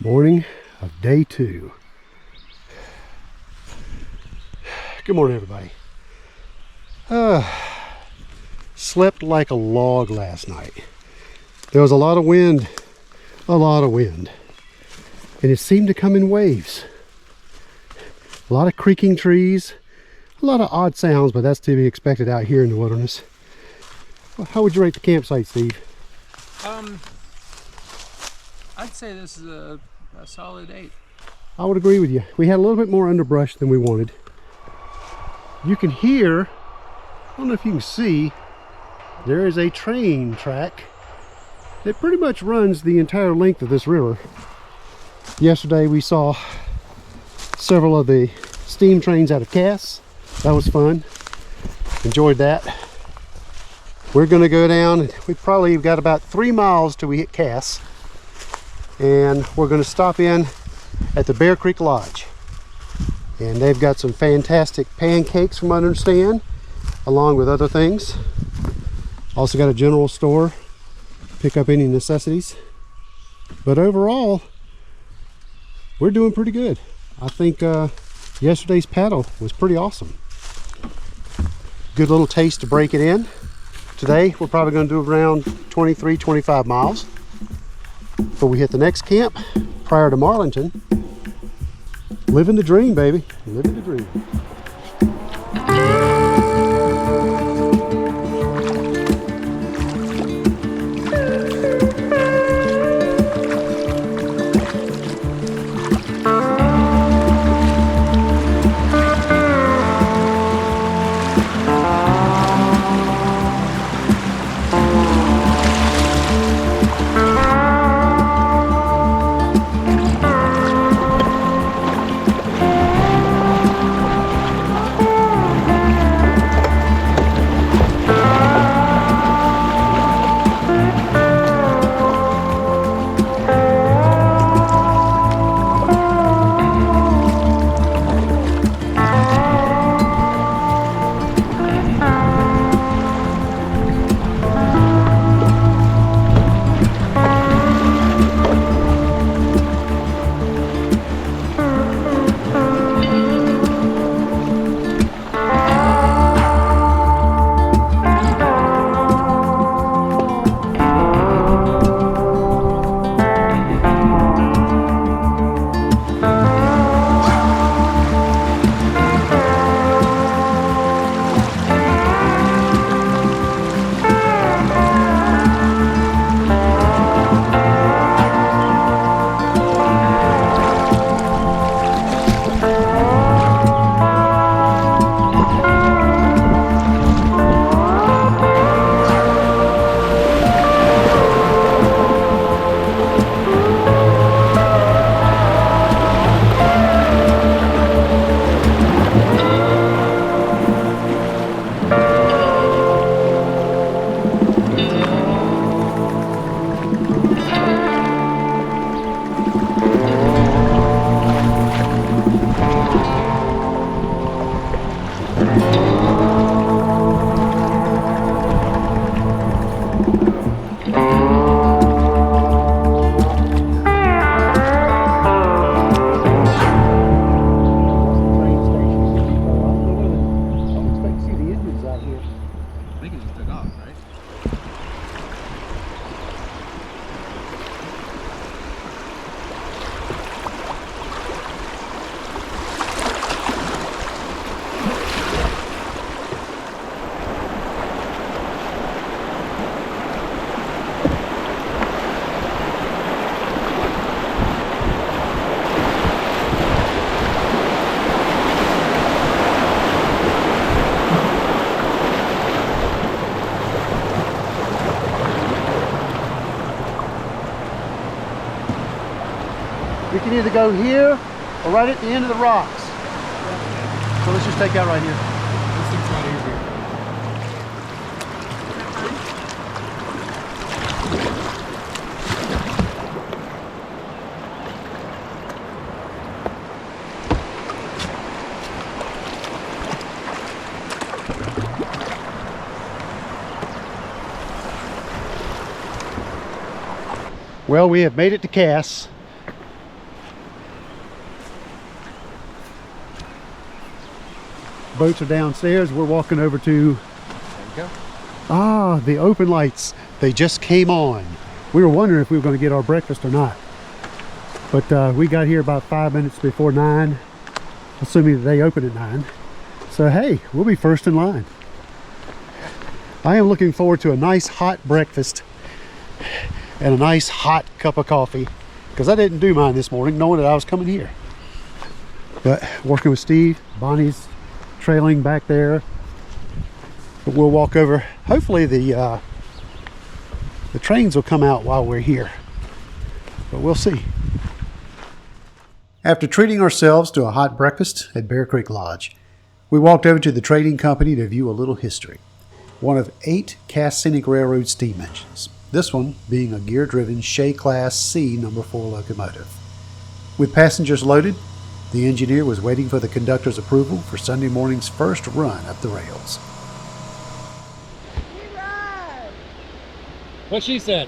Morning of day 2. Good morning, everybody. Slept like a log last night. There was a lot of wind, and it seemed to come in waves. A lot of creaking trees, a lot of odd sounds, but that's to be expected out here in the wilderness. Well, how would you rate the campsite, Steve? I'd say this is a solid 8. I would agree with you. We had a little bit more underbrush than we wanted. You can hear, I don't know if you can see, there is a train track that pretty much runs the entire length of this river. Yesterday we saw several of the steam trains out of Cass. That was fun. Enjoyed that. We're going to go down. We probably got about 3 miles till we hit Cass. And we're going to stop in at the Bear Creek Lodge. And they've got some fantastic pancakes from what I understand, along with other things. Also got a general store, pick up any necessities. But overall, we're doing pretty good. I think yesterday's paddle was pretty awesome. Good little taste to break it in. Today, we're probably going to do around 23, 25 miles. Before we hit the next camp, prior to Marlington. Living the dream, baby. Living the dream. We can either go here or right at the end of the rocks. So let's just take that right here. This thing's right here. Well, we have made it to Cass. boats are downstairs. We're walking over to There you go. the open lights. They just came on. We were wondering if we were going to get our breakfast or not. But we got here about 5 minutes before 9, assuming that they open at 9. So hey, we'll be first in line. I am looking forward to a nice hot breakfast and a nice hot cup of coffee, because I didn't do mine this morning knowing that I was coming here. But working with Steve, Bonnie's trailing back there. But we'll walk over. Hopefully the trains will come out while we're here, but we'll see. After treating ourselves to a hot breakfast at Bear Creek Lodge, we walked over to the trading company to view a little history. One of 8 cast Scenic Railroad steam engines, this one being a gear-driven Shea Class C No. 4 locomotive. With passengers loaded, the engineer was waiting for the conductor's approval for Sunday morning's first run up the rails. What she said.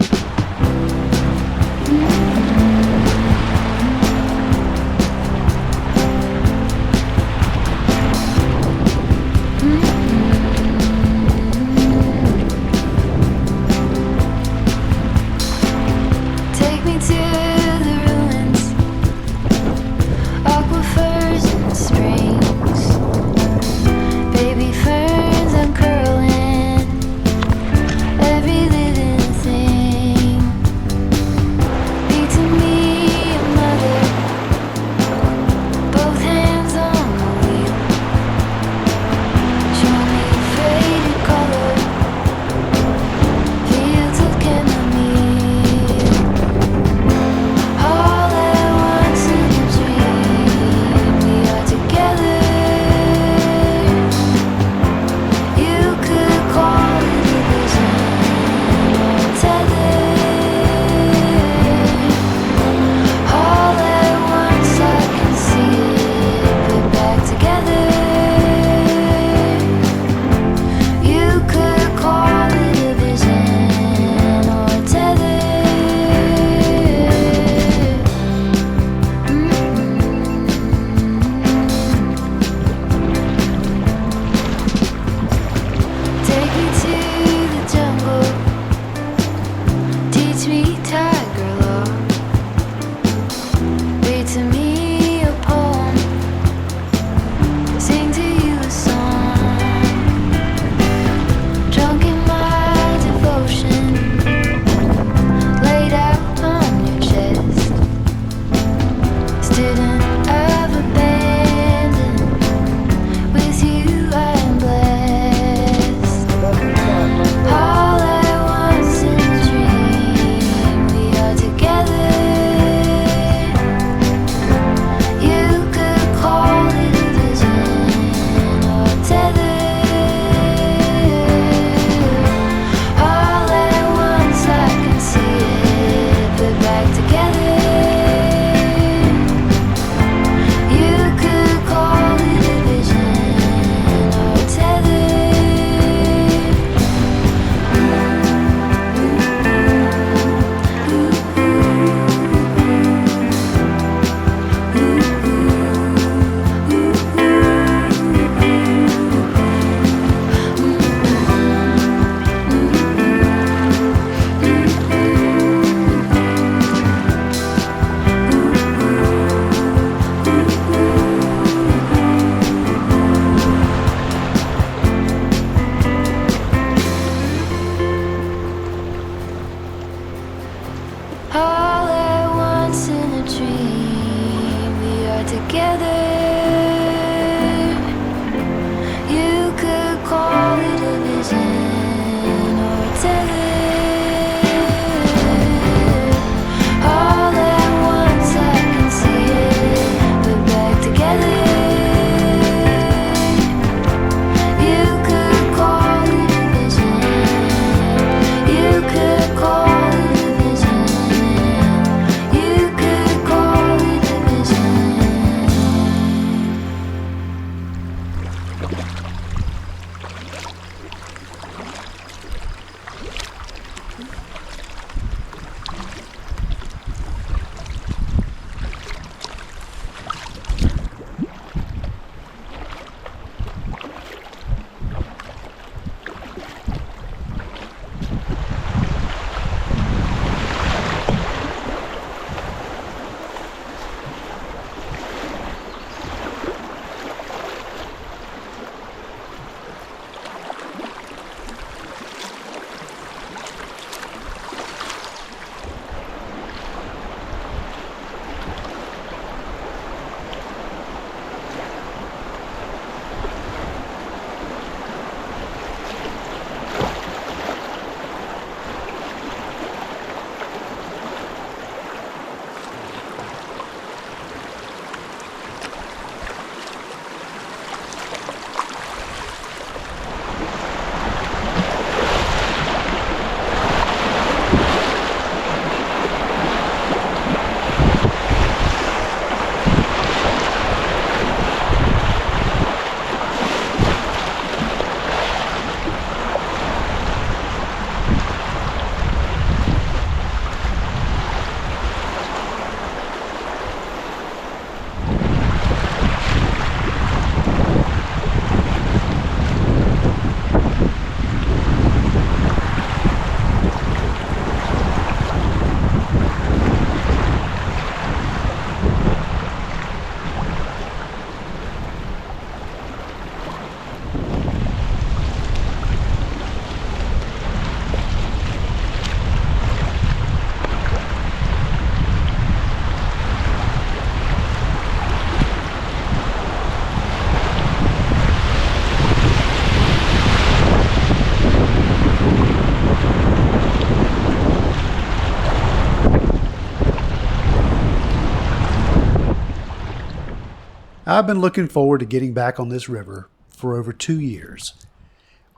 I've been looking forward to getting back on this river for over 2 years.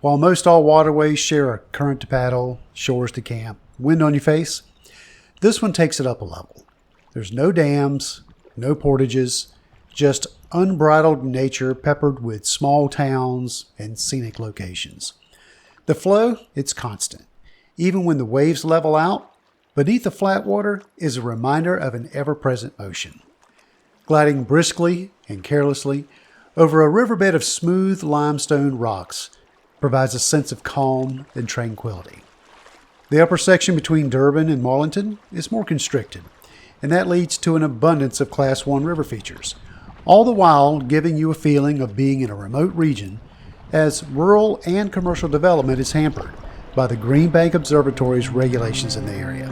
While most all waterways share a current to paddle, shores to camp, wind on your face, this one takes it up a level. There's no dams, no portages, just unbridled nature peppered with small towns and scenic locations. The flow, it's constant. Even when the waves level out, beneath the flat water is a reminder of an ever-present ocean. Gliding briskly and carelessly over a riverbed of smooth limestone rocks provides a sense of calm and tranquility. The upper section between Durban and Marlinton is more constricted, and that leads to an abundance of Class 1 river features, all the while giving you a feeling of being in a remote region as rural and commercial development is hampered by the Green Bank Observatory's regulations in the area.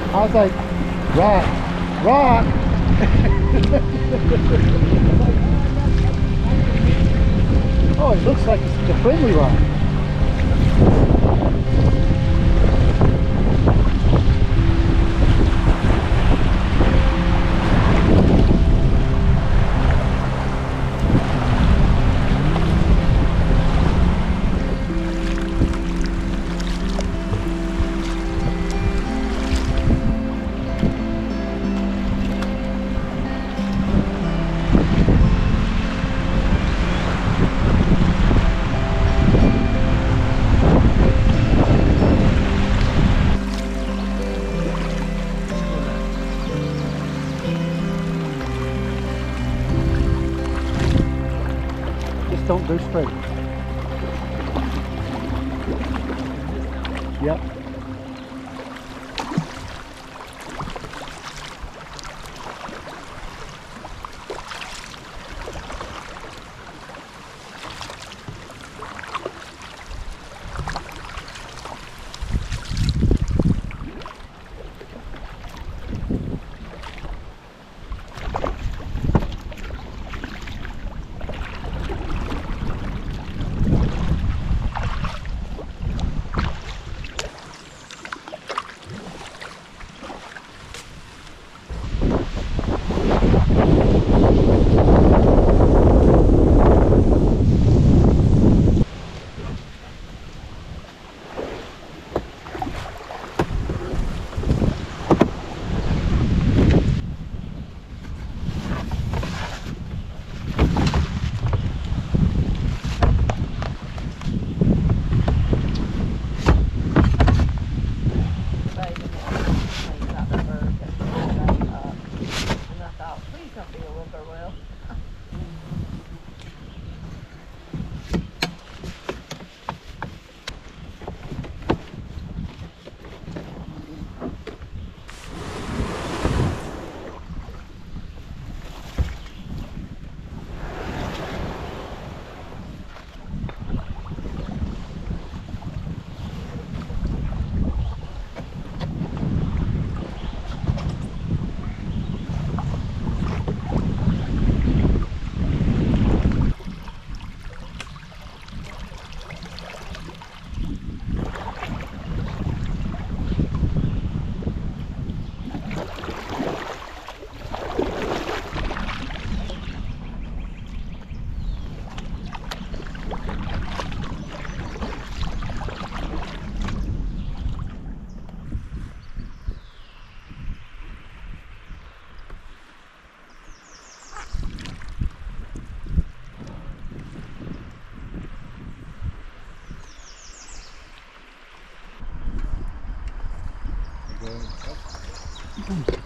I was like, rock. Oh, it looks like it's the friendly rock. Don't go straight. Yep.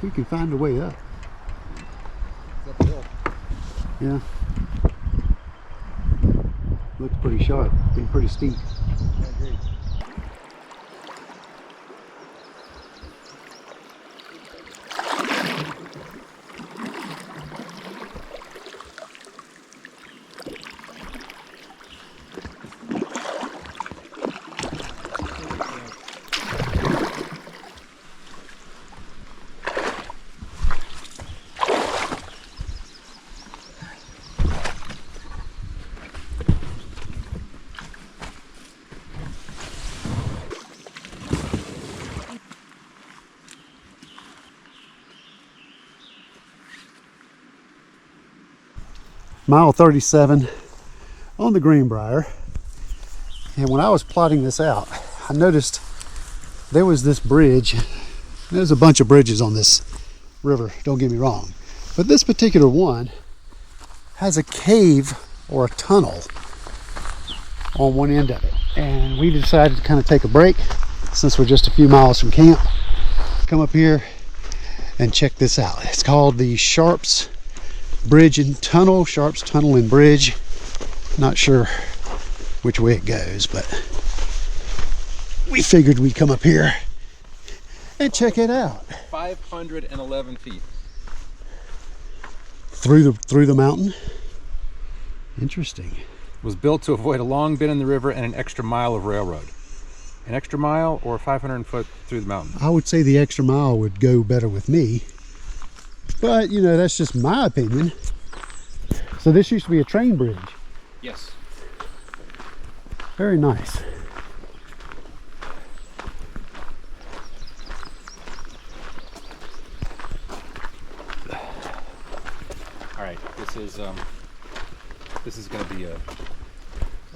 we can find a way up. It's uphill. Yeah. Looks pretty sharp, and pretty steep. I agree. Mile 37 on the Greenbrier, and when I was plotting this out, I noticed there was this bridge. There's a bunch of bridges on this river, don't get me wrong, but this particular one has a cave or a tunnel on one end of it, and we decided to kind of take a break since we're just a few miles from camp, come up here and check this out. It's called the Sharps Bridge and Tunnel, Sharps Tunnel and Bridge. Not sure which way it goes, but we figured we'd come up here and check it out. 511 feet. Through the mountain? Interesting. Was built to avoid a long bend in the river and an extra mile of railroad. An extra mile or 500 foot through the mountain? I would say the extra mile would go better with me. But, you know, that's just my opinion. So this used to be a train bridge. Yes. Very nice. All right, this is going to be a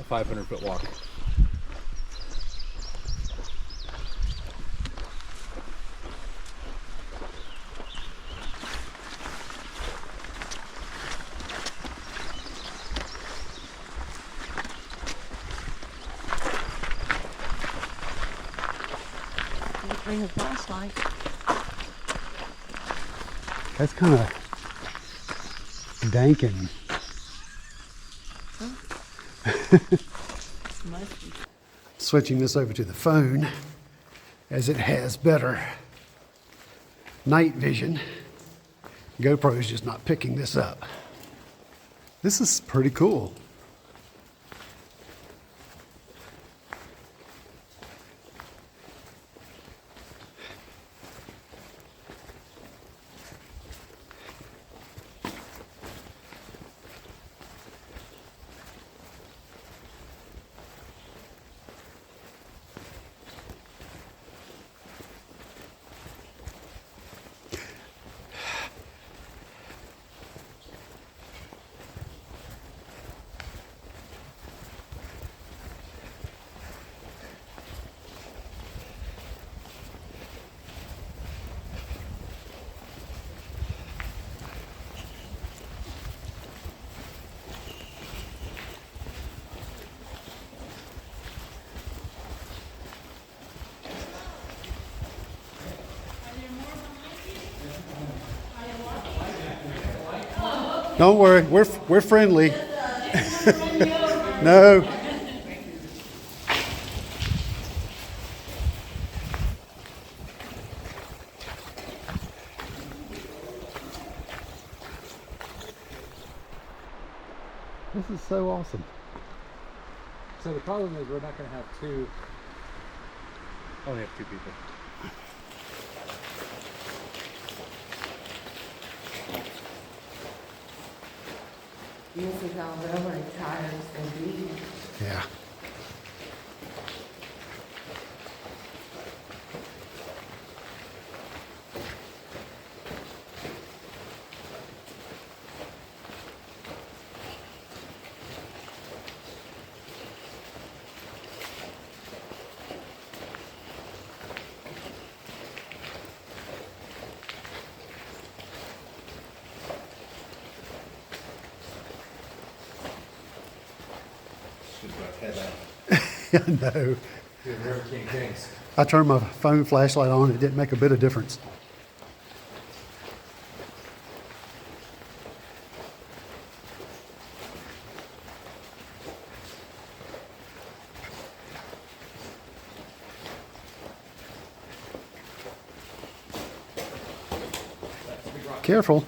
500 foot walk. Bring a flashlight. That's kind of dank and switching this over to the phone as it has better night vision. GoPro is just not picking this up. This is pretty cool. Don't worry, we're friendly. No. This is so awesome. So the problem is we're not going to have only have two people. This is how railroad tires and be. Yeah. No. King Kings. I turned my phone flashlight on, it didn't make a bit of difference. Careful.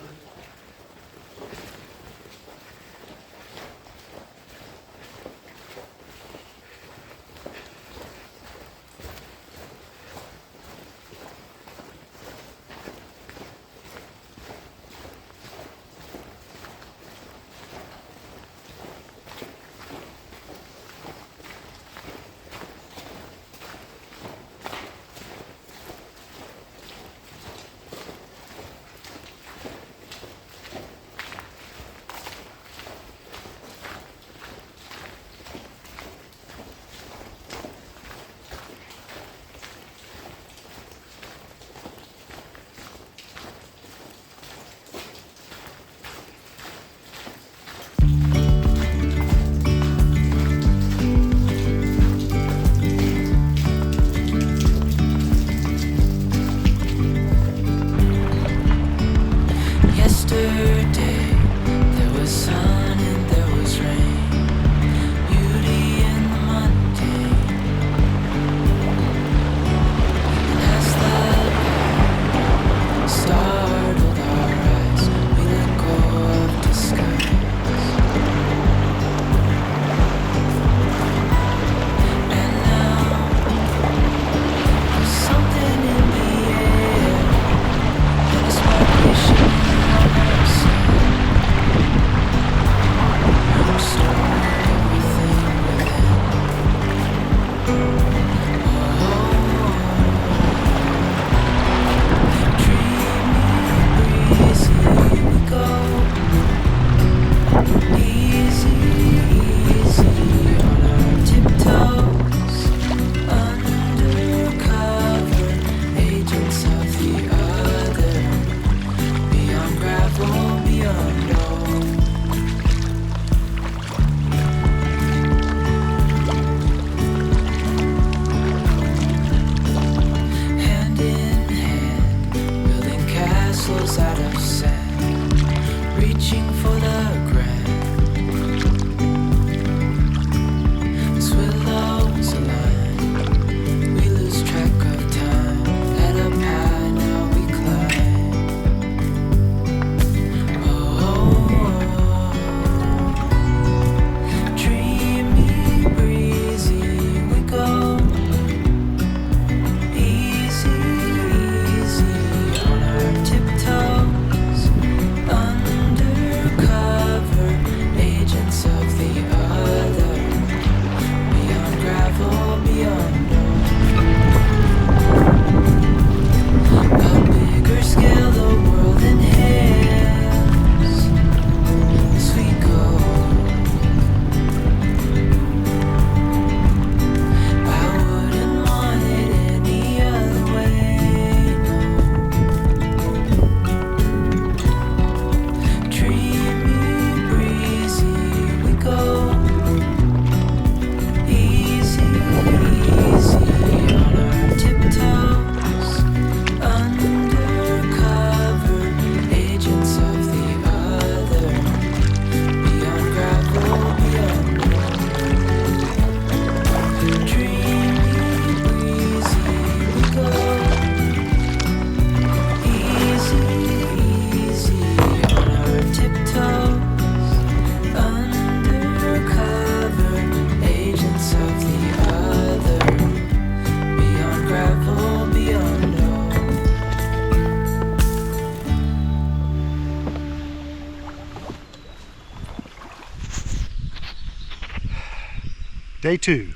Day 2.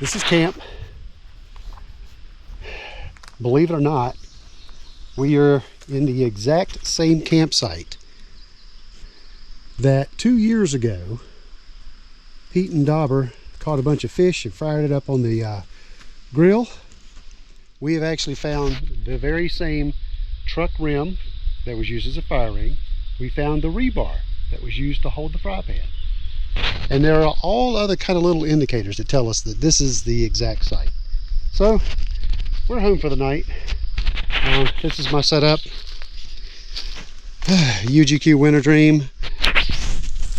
This is camp. Believe it or not, we are in the exact same campsite that 2 years ago Pete and Dauber caught a bunch of fish and fired it up on the grill. We have actually found the very same truck rim that was used as a fire ring. We found the rebar that was used to hold the fry pan. And there are all other kind of little indicators that tell us that this is the exact site. So we're home for the night. This is my setup. UGQ Winter Dream.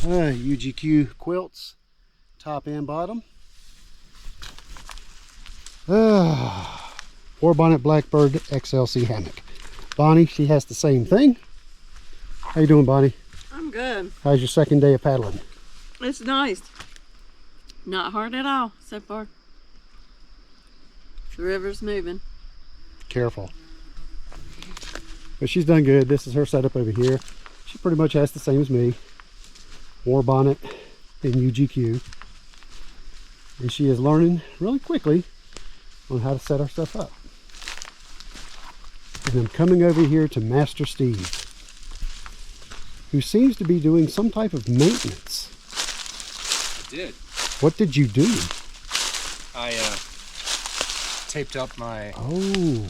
UGQ quilts, top and bottom. Warbonnet Blackbird XLC hammock. Bonnie, she has the same thing. How you doing, Bonnie? I'm good. How's your second day of paddling? It's nice. Not hard at all so far. The river's moving. Careful. But she's done good. This is her setup over here. She pretty much has the same as me. Warbonnet and UGQ. And she is learning really quickly on how to set our stuff up. And I'm coming over here to Master Steve, who seems to be doing some type of maintenance. I did. What did you do? I taped up my... Oh,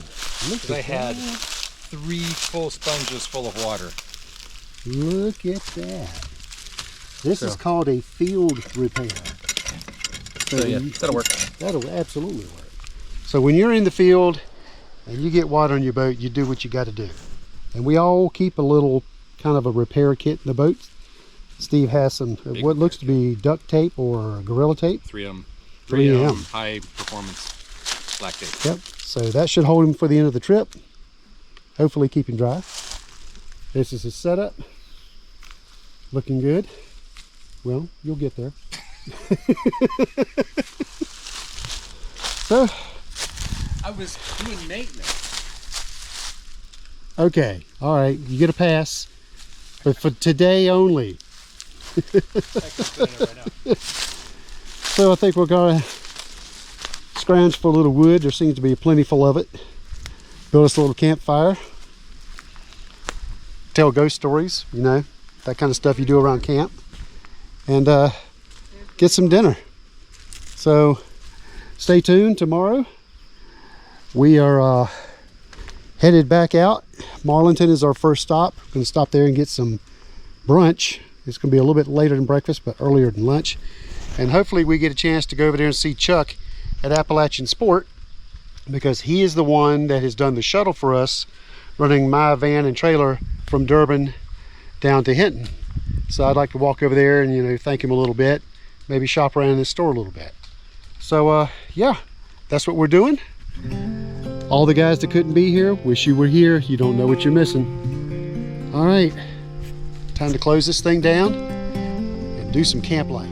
look at I had that. 3 full sponges full of water. Look at that. This is called a field repair. So yeah, that'll work. That'll absolutely work. So when you're in the field and you get water on your boat, you do what you got to do. And we all keep a little kind of a repair kit in the boat. Steve has some what looks to be duct tape or Gorilla tape. 3M. 3M. High performance black tape. Yep. So that should hold him for the end of the trip. Hopefully keep him dry. This is his setup. Looking good. Well, you'll get there. So, I was doing maintenance. okay, all right, you get a pass, but for today only. So I think we're gonna scrounge for a little wood. There seems to be plentiful of it. Build us a little campfire. Tell ghost stories, you know, that kind of stuff you do around camp. And get some dinner. So stay tuned. Tomorrow we are headed back out. Marlinton is our first stop. We're going to stop there and get some brunch. It's going to be a little bit later than breakfast, but earlier than lunch. And hopefully we get a chance to go over there and see Chuck at Appalachian Sport, because he is the one that has done the shuttle for us, running my van and trailer from Durban down to Hinton. So I'd like to walk over there and, you know, thank him a little bit, maybe shop around in his store a little bit. So yeah, that's what we're doing. All the guys that couldn't be here, wish you were here. You don't know what you're missing. All right, time to close this thing down and do some camp life.